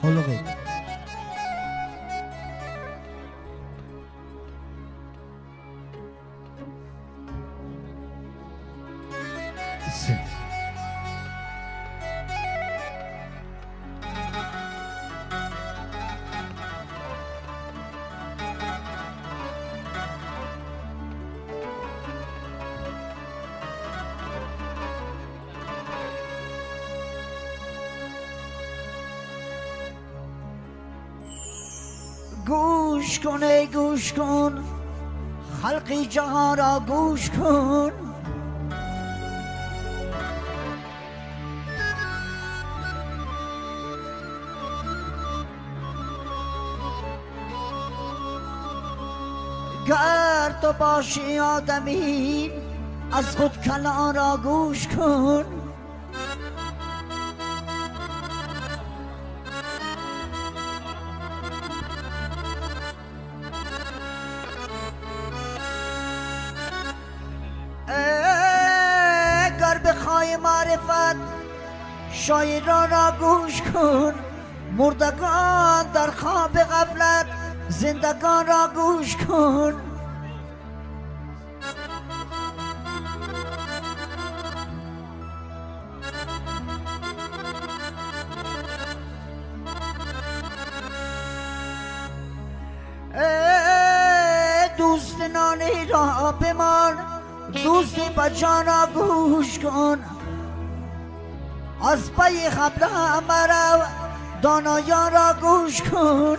خلقی گوش کن ای گوش کن خلقی جهان را گوش کن گر تو باشی آدمی از خود کلان را گوش کن گر بخوای معرفت شاعران را گوش کن مردگان در خواب غفلت زندگان را گوش کن دوست نانی را بمان دوستی بچان را گوش کن از پی خبله مرو دانایان را گوش کن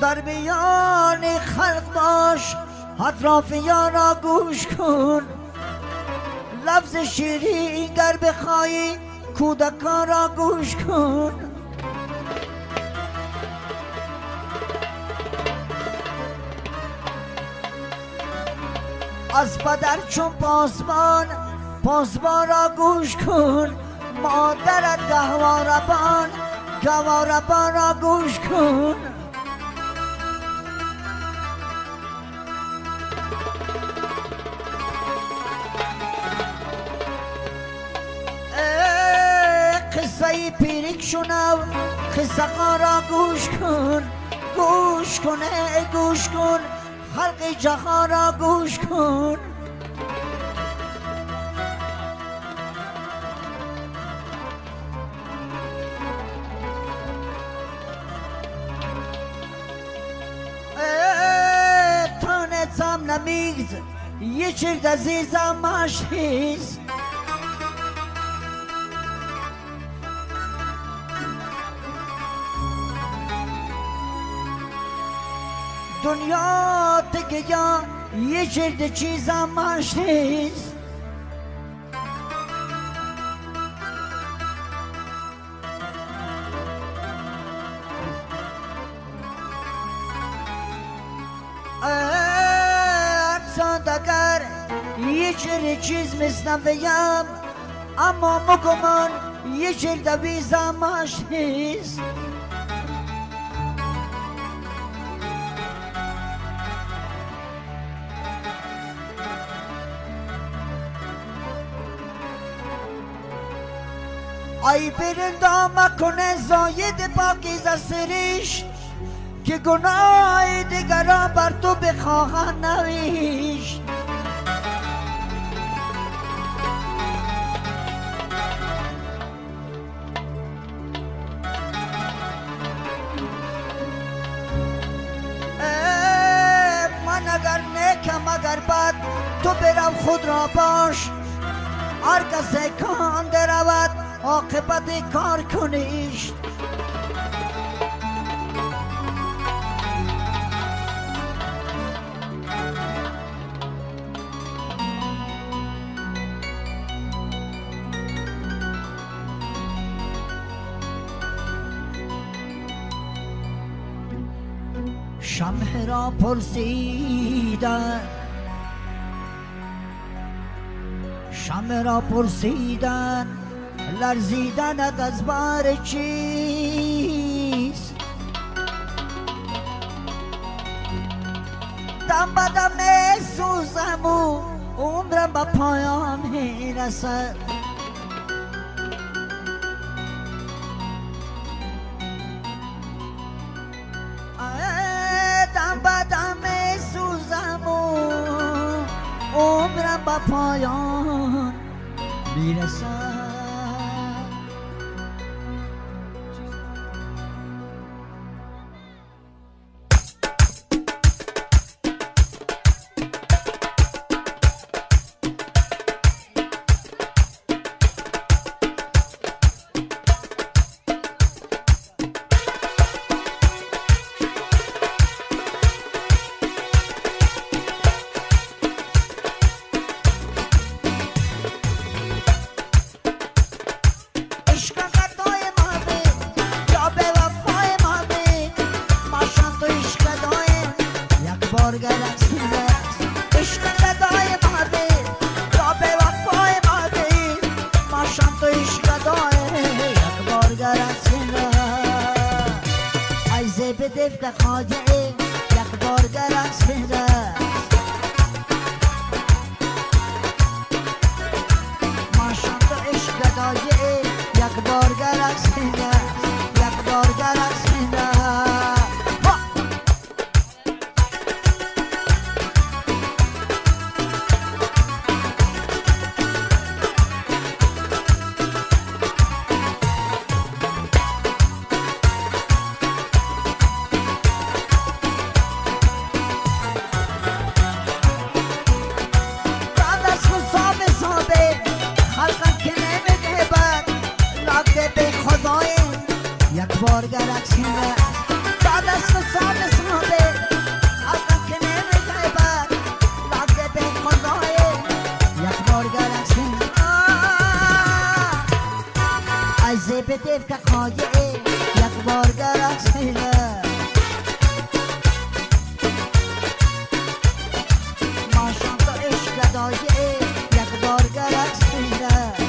در میان خلق باش اطرافیان را گوش کن لفظ شیرین گر بخوایی کودکان را گوش کن از پدر چون پاسبان پاسبان را گوش کن مادرت گهواربان گهواربان را گوش کن قصه پیرک شنو قصه را گوش کن گوش کن ای گوش کن خلق جهان را گوش کن تانتم نمیگز یه چرد عزیزم مشتیز دنیا تکه یه چرد چیزم مشتیز اکسان اگر یه چرد چیز مثنویم اما مکمان یه چرد ویزم مشتیز ای برندا مکنه زاید پاکیزه سرشت که گناه دیگران بر تو بخواهند نوشت من اگر نیکم اگر بد تو برو خود را باش هر کسی کان درود عاقبت کار کنیش شمع را پرسیدن شمع را پرسیدن لرزیدنت از بار چیست دم بدم می سوزم و عمرم به پایان میرسد دم بدم می سوزم و عمرم به پایان میرسد بدفت خاجعه یک بار گرس بده ماشان تو عشق دایه یک بار گرس بده یک بار گرس بده بار گرسیده بعد از فساد ساده حقم که نمیده بد لگه به خدای یک بار گرسیده ای زیب دیو که خواهی یک بار گرسیده ماشان تو عشق دایه یک بار گرسیده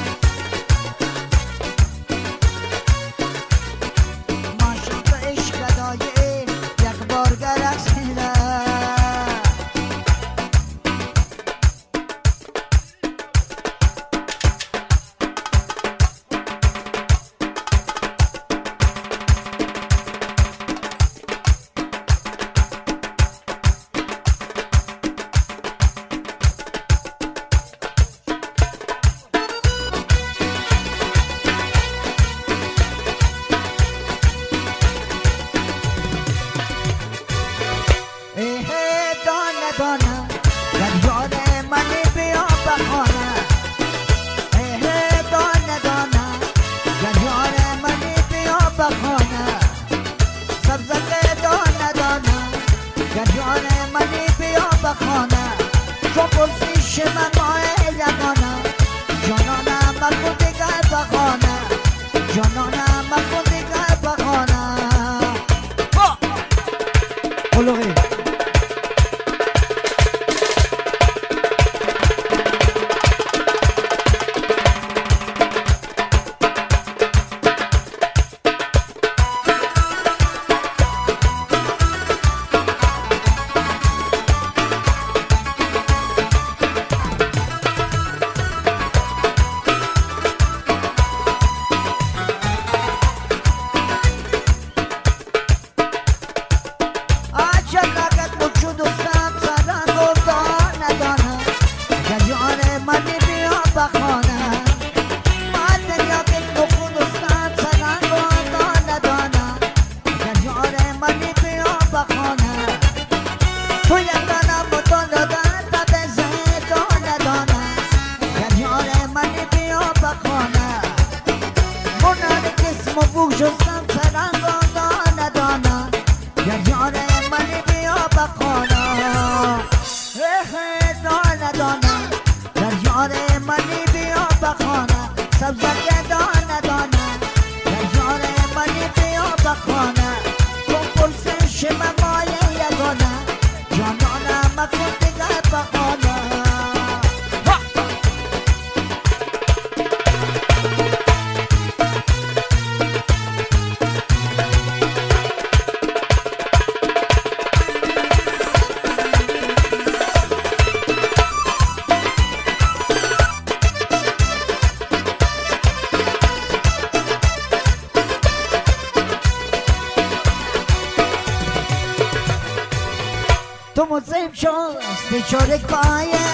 تو مزیم شستی چارک بایه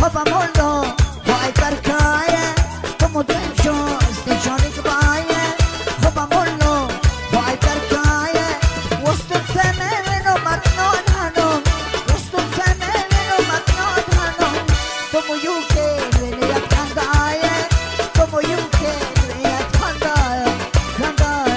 خوبم اولو وای برکایه تو مزیم شستی چارک بایه خوبم اولو وای برکایه وستم سمه منو مکنان هنم وستم سمه منو مکنان هنم تو مویو که ولیت خندایه تو مویو که ولیت خندایه خندایه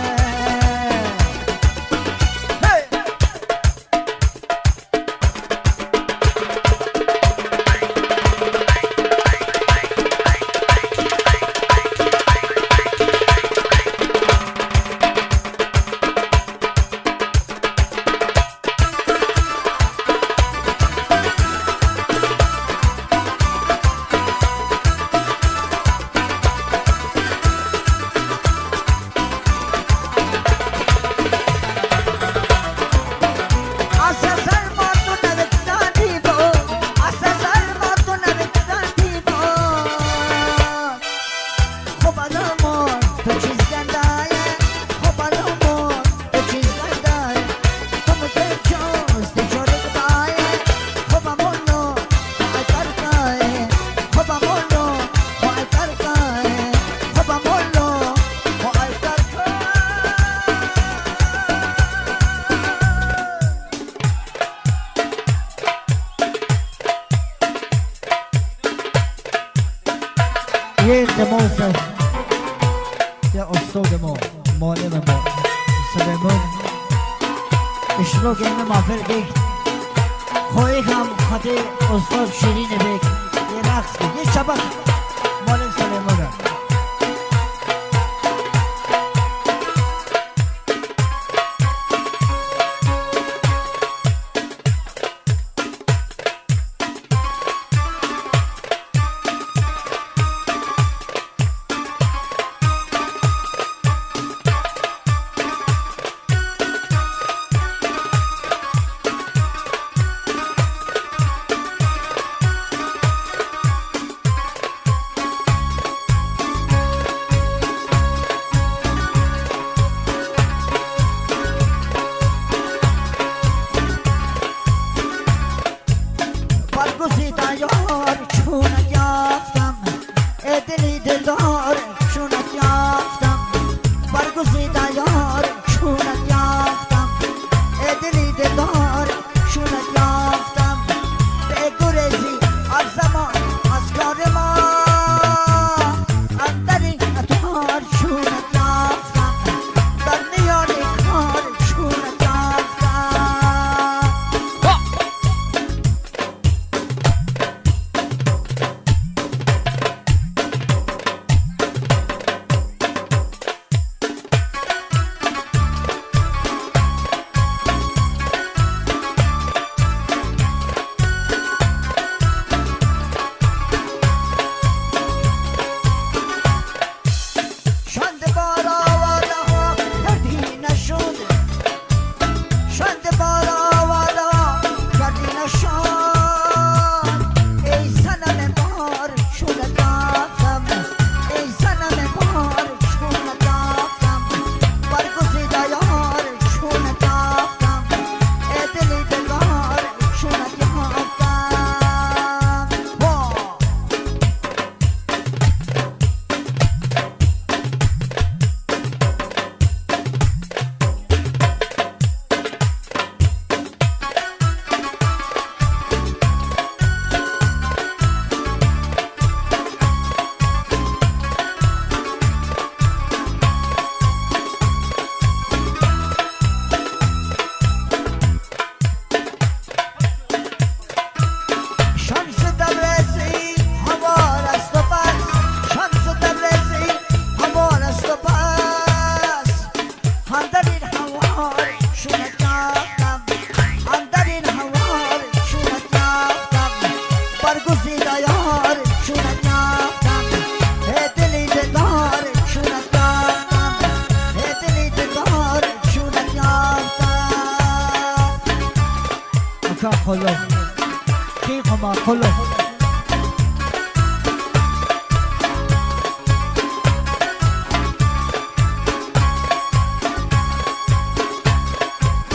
یه دماغ یه استاد ما معلم ما سلیمان اشتراک این محفل بیک خواهی هم خاطر استاد شیرین بیک یه رقص یه شبک معلم سلیمان خلو کی خما خلو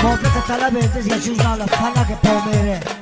موافق طلب انتز یه چیز نالا فلک پامره